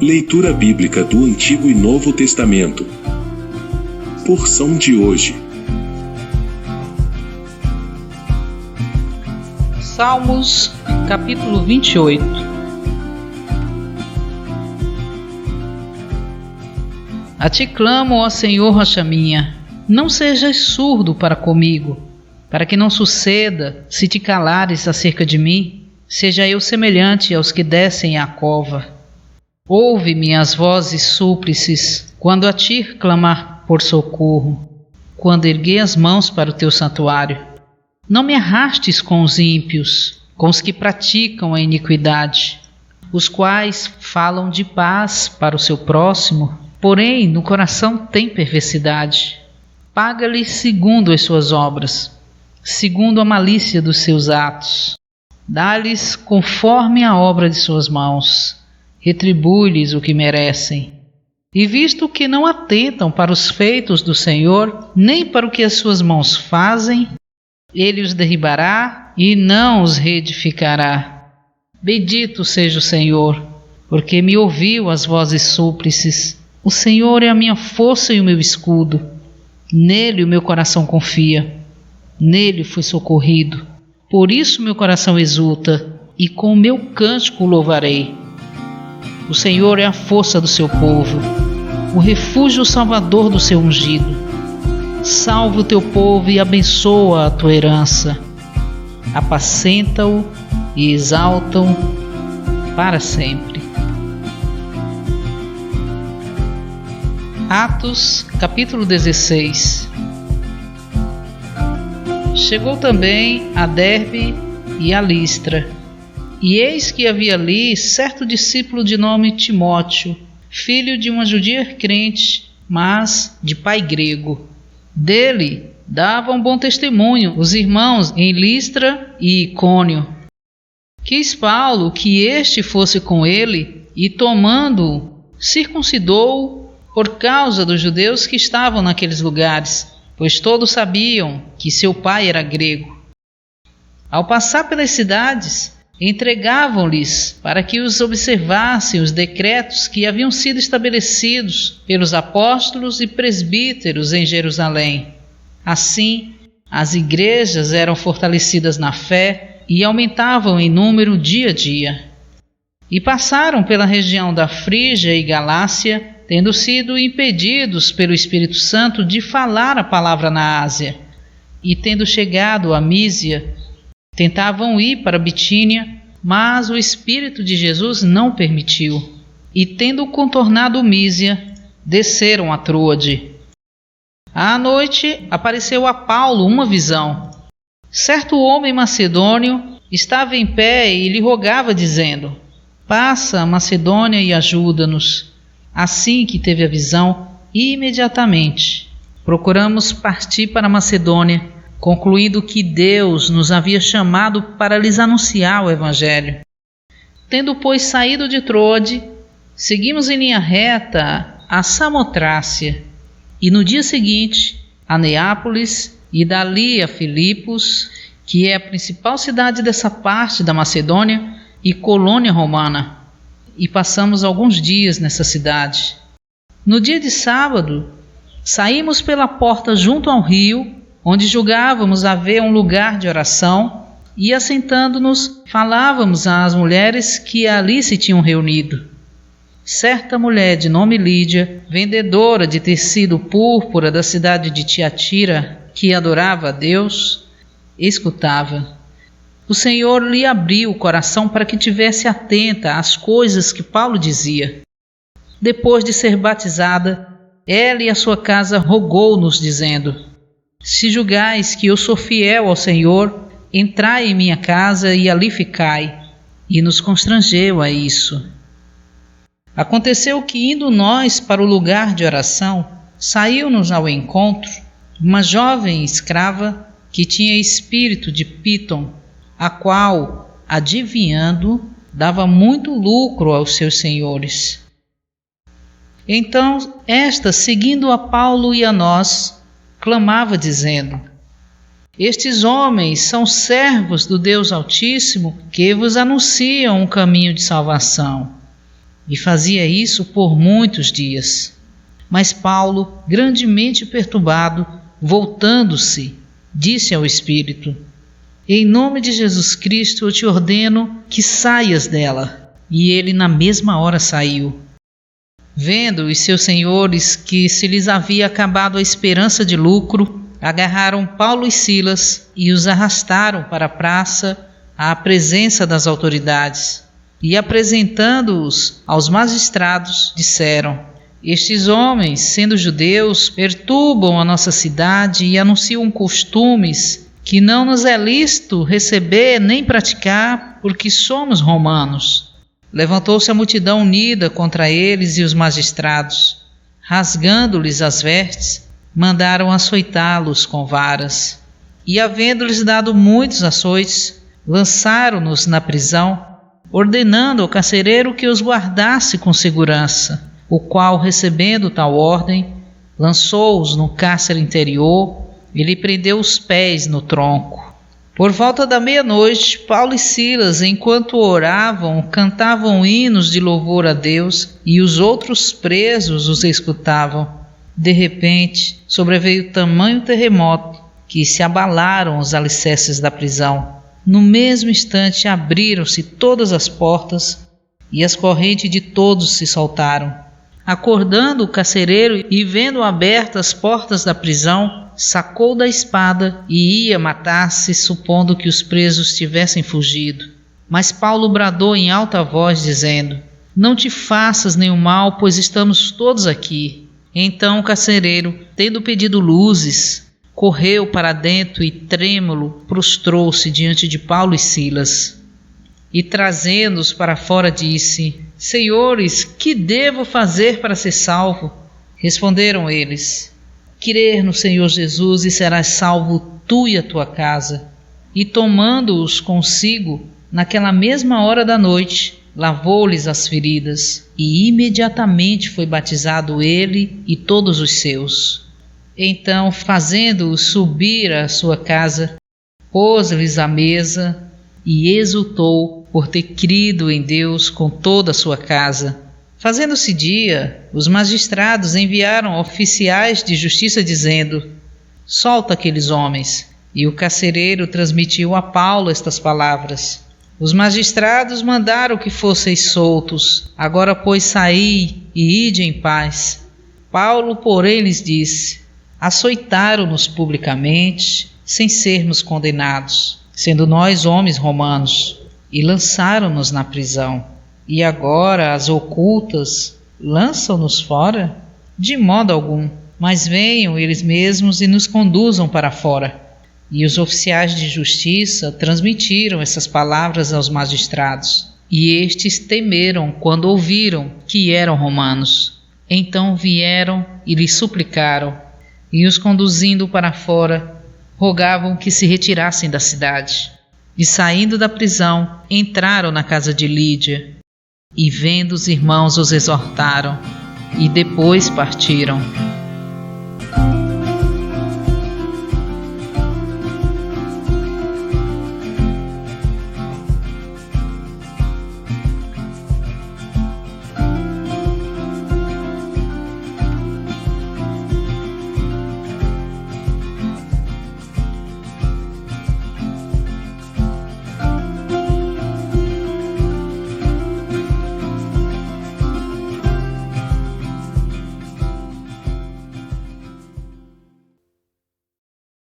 Leitura bíblica do Antigo e Novo Testamento. Porção de hoje. Salmos, capítulo 28. A ti clamo, ó Senhor, rocha minha, não sejas surdo para comigo, para que não suceda, se te calares acerca de mim, seja eu semelhante aos que descem à cova. Ouve minhas vozes súplices, quando a ti clamar por socorro, quando erguer as mãos para o teu santuário. Não me arrastes com os ímpios, com os que praticam a iniquidade, os quais falam de paz para o seu próximo, porém no coração tem perversidade. Paga-lhes segundo as suas obras, segundo a malícia dos seus atos. Dá-lhes conforme a obra de suas mãos, retribui-lhes o que merecem. E visto que não atentam para os feitos do Senhor, nem para o que as suas mãos fazem, ele os derribará e não os reedificará. Bendito seja o Senhor, porque me ouviu as vozes súplices. O Senhor é a minha força e o meu escudo. Nele o meu coração confia. Nele fui socorrido. Por isso meu coração exulta, e com o meu cântico o louvarei. O Senhor é a força do seu povo, o refúgio salvador do seu ungido. Salva o teu povo e abençoa a tua herança. Apacenta-o e exalta-o para sempre. Atos, capítulo 16. Chegou também a Derbe e a Listra, e eis que havia ali certo discípulo de nome Timóteo, filho de uma judia crente, mas de pai grego. Dele davam bom testemunho os irmãos em Listra e Icônio. Quis Paulo que este fosse com ele, e tomando-o, circuncidou-o por causa dos judeus que estavam naqueles lugares, pois todos sabiam que seu pai era grego. Ao passar pelas cidades, entregavam-lhes para que os observassem os decretos que haviam sido estabelecidos pelos apóstolos e presbíteros em Jerusalém. Assim, as igrejas eram fortalecidas na fé e aumentavam em número dia a dia. E passaram pela região da Frígia e Galácia, tendo sido impedidos pelo Espírito Santo de falar a palavra na Ásia. E tendo chegado a Mísia, tentavam ir para Bitínia, mas o Espírito de Jesus não permitiu. E tendo contornado Mísia, desceram a Troade. À noite apareceu a Paulo uma visão. Certo homem macedônio estava em pé e lhe rogava, dizendo: passa a Macedônia e ajuda-nos. Assim que teve a visão, imediatamente procuramos partir para a Macedônia, concluindo que Deus nos havia chamado para lhes anunciar o Evangelho. Tendo, pois, saído de Troade, seguimos em linha reta a Samotrácia, e no dia seguinte a Neápolis, e dali a Filipos, que é a principal cidade dessa parte da Macedônia e colônia romana, e passamos alguns dias nessa cidade. No dia de sábado, saímos pela porta junto ao rio, onde julgávamos haver um lugar de oração, e assentando-nos, falávamos às mulheres que ali se tinham reunido. Certa mulher de nome Lídia, vendedora de tecido púrpura da cidade de Tiatira, que adorava a Deus, escutava. O Senhor lhe abriu o coração para que tivesse atenta às coisas que Paulo dizia. Depois de ser batizada, ela e a sua casa rogou-nos, dizendo: se julgais que eu sou fiel ao Senhor, entrai em minha casa e ali ficai. E nos constrangeu a isso. Aconteceu que, indo nós para o lugar de oração, saiu-nos ao encontro uma jovem escrava que tinha espírito de Pitom, a qual, adivinhando, dava muito lucro aos seus senhores. Então, esta, seguindo a Paulo e a nós, clamava dizendo: estes homens são servos do Deus Altíssimo, que vos anunciam um caminho de salvação. e fazia isso por muitos dias. Mas Paulo, grandemente perturbado, voltando-se, disse ao Espírito: em nome de Jesus Cristo eu te ordeno que saias dela. E ele na mesma hora saiu. Vendo os seus senhores que se lhes havia acabado a esperança de lucro, agarraram Paulo e Silas e os arrastaram para a praça à presença das autoridades. E apresentando-os aos magistrados, disseram: estes homens, sendo judeus, perturbam a nossa cidade e anunciam costumes que não nos é lícito receber nem praticar, porque somos romanos. Levantou-se a multidão unida contra eles e os magistrados. Rasgando-lhes as vestes, mandaram açoitá-los com varas. E, havendo-lhes dado muitos açoites, lançaram-nos na prisão, ordenando ao carcereiro que os guardasse com segurança, o qual, recebendo tal ordem, lançou-os no cárcere interior e lhe prendeu os pés no tronco. Por volta da meia-noite, Paulo e Silas, enquanto oravam, cantavam hinos de louvor a Deus, e os outros presos os escutavam. De repente, sobreveio tamanho terremoto que se abalaram os alicerces da prisão. No mesmo instante abriram-se todas as portas e as correntes de todos se soltaram. Acordando o carcereiro e vendo abertas as portas da prisão, sacou da espada e ia matar-se, supondo que os presos tivessem fugido. Mas Paulo bradou em alta voz, dizendo: não te faças nenhum mal, pois estamos todos aqui. Então o carcereiro, tendo pedido luzes, correu para dentro e, trêmulo, prostrou-se diante de Paulo e Silas. E, trazendo-os para fora, disse: senhores, que devo fazer para ser salvo? Responderam eles: crer no Senhor Jesus e serás salvo tu e a tua casa. E, tomando-os consigo, naquela mesma hora da noite, lavou-lhes as feridas, e imediatamente foi batizado ele e todos os seus. Então, fazendo-os subir à sua casa, pôs-lhes à mesa e exultou por ter crido em Deus com toda a sua casa. Fazendo-se dia, os magistrados enviaram oficiais de justiça dizendo: solta aqueles homens. E o carcereiro transmitiu a Paulo estas palavras: os magistrados mandaram que fosseis soltos, agora pois saí e ide em paz. Paulo, porém, lhes disse: açoitaram-nos publicamente, sem sermos condenados, sendo nós homens romanos, e lançaram-nos na prisão. E agora, às ocultas, lançam-nos fora? De modo algum, mas venham eles mesmos e nos conduzam para fora. E os oficiais de justiça transmitiram essas palavras aos magistrados. E estes temeram quando ouviram que eram romanos. Então vieram e lhes suplicaram, e os conduzindo para fora, rogavam que se retirassem da cidade. E saindo da prisão, entraram na casa de Lídia, e vendo os irmãos os exortaram, e depois partiram.